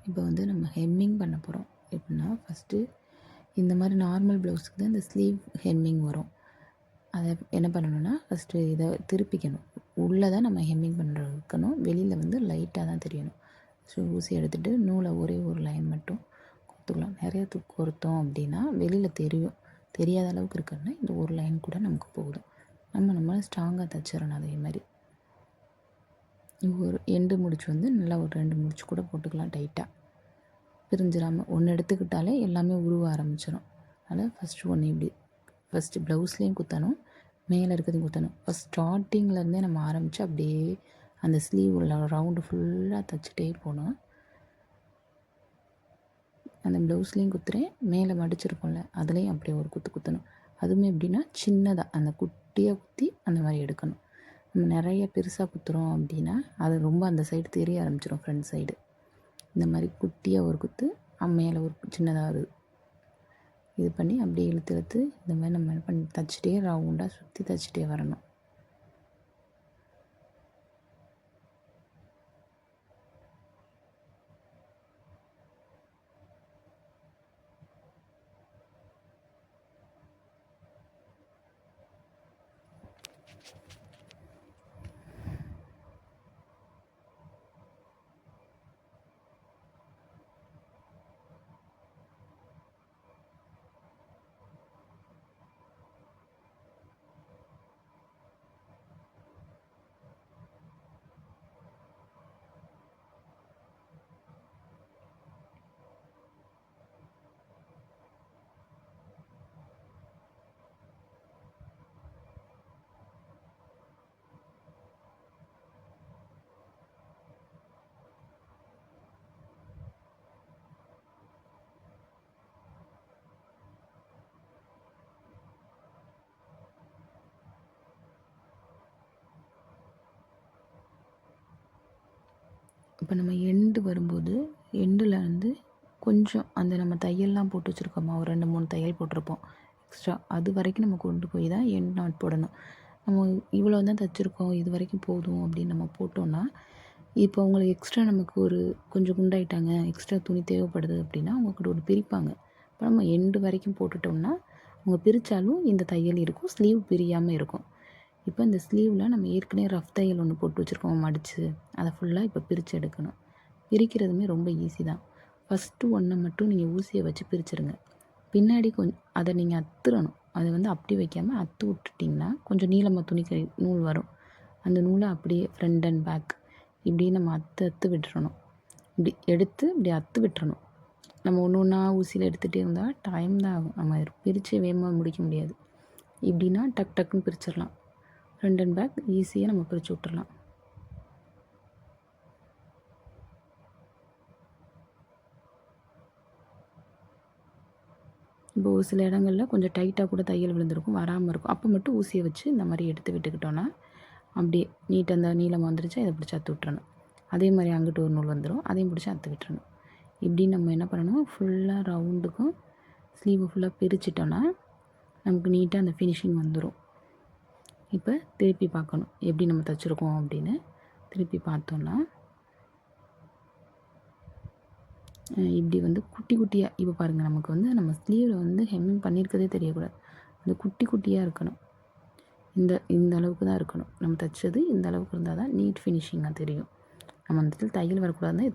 இப்போ வந்து நம்ம ஹெம்மிங் பண்ண போகிறோம். எப்படின்னா ஃபஸ்ட்டு இந்த மாதிரி நார்மல் ப்ளவுஸுக்கு தான் இந்த ஸ்லீவ் ஹெம்மிங் வரும். அதை என்ன பண்ணணும்னா ஃபஸ்ட்டு இதை திருப்பிக்கணும். உள்ளே தான் நம்ம ஹெம்மிங் இருக்கணும், வெளியில் வந்து லைட்டாக தான் தெரியணும். ஸோ ஊசி எடுத்துகிட்டு நூலை ஒரே ஒரு லைன் மட்டும் கொடுத்துக்கலாம். நிறைய கொடுத்தோம் அப்படின்னா வெளியில் தெரியும். தெரியாத அளவுக்கு இருக்குன்னா இந்த ஒரு லைன் கூட நமக்கு போதும். நம்ம ஸ்ட்ராங்காக தைச்சிடணும். அதே மாதிரி ஒரு எண்டு முடிச்சு வந்து நல்லா ஒரு 2 முடிச்சு கூட போட்டுக்கலாம் டைட்டாக, பிரிஞ்சிடாமல். ஒன்று எடுத்துக்கிட்டாலே எல்லாமே உருவ ஆரம்பிச்சிடும். அதனால் ஃபஸ்ட்டு ஒன்று இப்படி ஃபஸ்ட்டு ப்ளவுஸ்லேயும் குத்தணும், மேலே இருக்கிறதையும் குத்தணும். ஃபஸ்ட் ஸ்டார்டிங்லேருந்தே நம்ம ஆரம்பித்து அப்படியே அந்த ஸ்லீவ் உள்ள ரவுண்டு ஃபுல்லாக தைச்சிட்டே போகணும். அந்த ப்ளவுஸ்லேயும் குத்துறேன், மேலே மடிச்சிருக்கோம்ல அதுலேயும் அப்படியே ஒரு குத்தணும். அதுவுமே எப்படின்னா சின்னதாக அந்த குட்டியாக குத்தி அந்த மாதிரி எடுக்கணும். நம்ம நிறைய பெருசாக குத்துறோம் அப்படின்னா அது ரொம்ப அந்த சைடு தெரிய ஆரம்பிச்சிடும். ஃப்ரண்ட் சைடு இந்த மாதிரி குட்டியாக ஒரு குத்து, மேலே ஒரு சின்னதாக ஒரு இது பண்ணி அப்படியே இழுத்து இந்த மாதிரி நம்ம பண்ணி தைச்சிட்டே ரவுண்டாக சுற்றி தைச்சிட்டே வரணும். இப்போ நம்ம எண்டு வரும்போது எண்டில் வந்து கொஞ்சம் அந்த நம்ம தையல்லாம் போட்டு வச்சுருக்கோமா, ஒரு 2-3 தையல் போட்டிருப்போம் எக்ஸ்ட்ரா, அது வரைக்கும் நம்ம கொண்டு போய் தான் எண்ட் நாட் போடணும். நம்ம இவ்வளோ தான் தைச்சிருக்கோம், இது வரைக்கும் போதும் அப்படின்னு நம்ம போட்டோன்னா, இப்போ அவங்களுக்கு எக்ஸ்ட்ரா நமக்கு ஒரு கொஞ்சம் குண்டாயிட்டாங்க, எக்ஸ்ட்ரா துணி தேவைப்படுது அப்படின்னா அவங்கக்கிட்ட ஒரு பிரிப்பாங்க. இப்போ நம்ம எண்டு வரைக்கும் போட்டுட்டோம்னா அவங்க பிரித்தாலும் இந்த தையல் இருக்கும், ஸ்லீவ் பிரியாமல் இருக்கும். இப்போ இந்த ஸ்லீவில் நம்ம ஏற்கனவே ரஃப் தையல் ஒன்று போட்டு வச்சுருக்கோம் மடித்து, அதை ஃபுல்லாக இப்போ பிரித்து எடுக்கணும். பிரிக்கிறதுமே ரொம்ப ஈஸி தான். ஃபஸ்ட்டு ஒன்றை மட்டும் நீங்கள் ஊசியை வச்சு பிரிச்சுருங்க. பின்னாடி அதை நீங்கள் அத்துறணும். அதை வந்து அப்படி வைக்காமல் அத்து விட்டுட்டிங்கன்னா கொஞ்சம் நீளமாக துணி நூல் வரும். அந்த நூலை அப்படியே ஃப்ரண்ட் அண்ட் பேக் இப்படி நம்ம அத்து விட்டுறணும். இப்படி எடுத்து இப்படி அத்து விட்டுறணும். நம்ம ஒன்று ஒன்றா ஊசியில் எடுத்துகிட்டே இருந்தால் டைம் தான் ஆகும். நம்ம பிரித்து வேகமாக முடிக்க முடியாது. இப்படின்னா டக்குன்னு பிரிச்சிடலாம். ஃப்ரண்ட் அண்ட் பேக் ஈஸியாக நம்ம பிரித்து விட்டுறலாம். இப்போ ஒரு சில இடங்களில் கொஞ்சம் டைட்டாக கூட தையல் விழுந்திருக்கும், வராமல் இருக்கும். அப்போ மட்டும் ஊசியை வச்சு இந்த மாதிரி எடுத்து விட்டுக்கிட்டோன்னா அப்படியே நீட்டாக அந்த நீளம் வந்துருச்சு, இதை பிடிச்சி அத்து விட்டுறணும். அதே மாதிரி அங்கிட்டு ஒரு நூல் வந்துடும், அதையும் பிடிச்சி அத்து விட்டுறணும். இப்படி நம்ம என்ன பண்ணணும், ஃபுல்லாக ரவுண்டுக்கும் ஸ்லீவை ஃபுல்லாக பிரிச்சிட்டோன்னா நமக்கு நீட்டாக அந்த ஃபினிஷிங் வந்துடும். இப்போ திருப்பி பார்க்கணும் எப்படி நம்ம தைச்சிருக்கோம் அப்படின்னு. திருப்பி பார்த்தோன்னா இப்படி வந்து குட்டி குட்டியாக இப்போ பாருங்கள், நமக்கு வந்து நம்ம ஸ்லீவில் வந்து ஹெம்மிங் பண்ணியிருக்கதே தெரியக்கூடாது. அது குட்டி குட்டியாக இருக்கணும். இந்த அளவுக்கு தான் இருக்கணும். நம்ம தைச்சது இந்த அளவுக்கு இருந்தால் தான் நீட் ஃபினிஷிங்காக தெரியும். நம்ம அந்த இடத்துல தையல் வரக்கூடாதுன்னா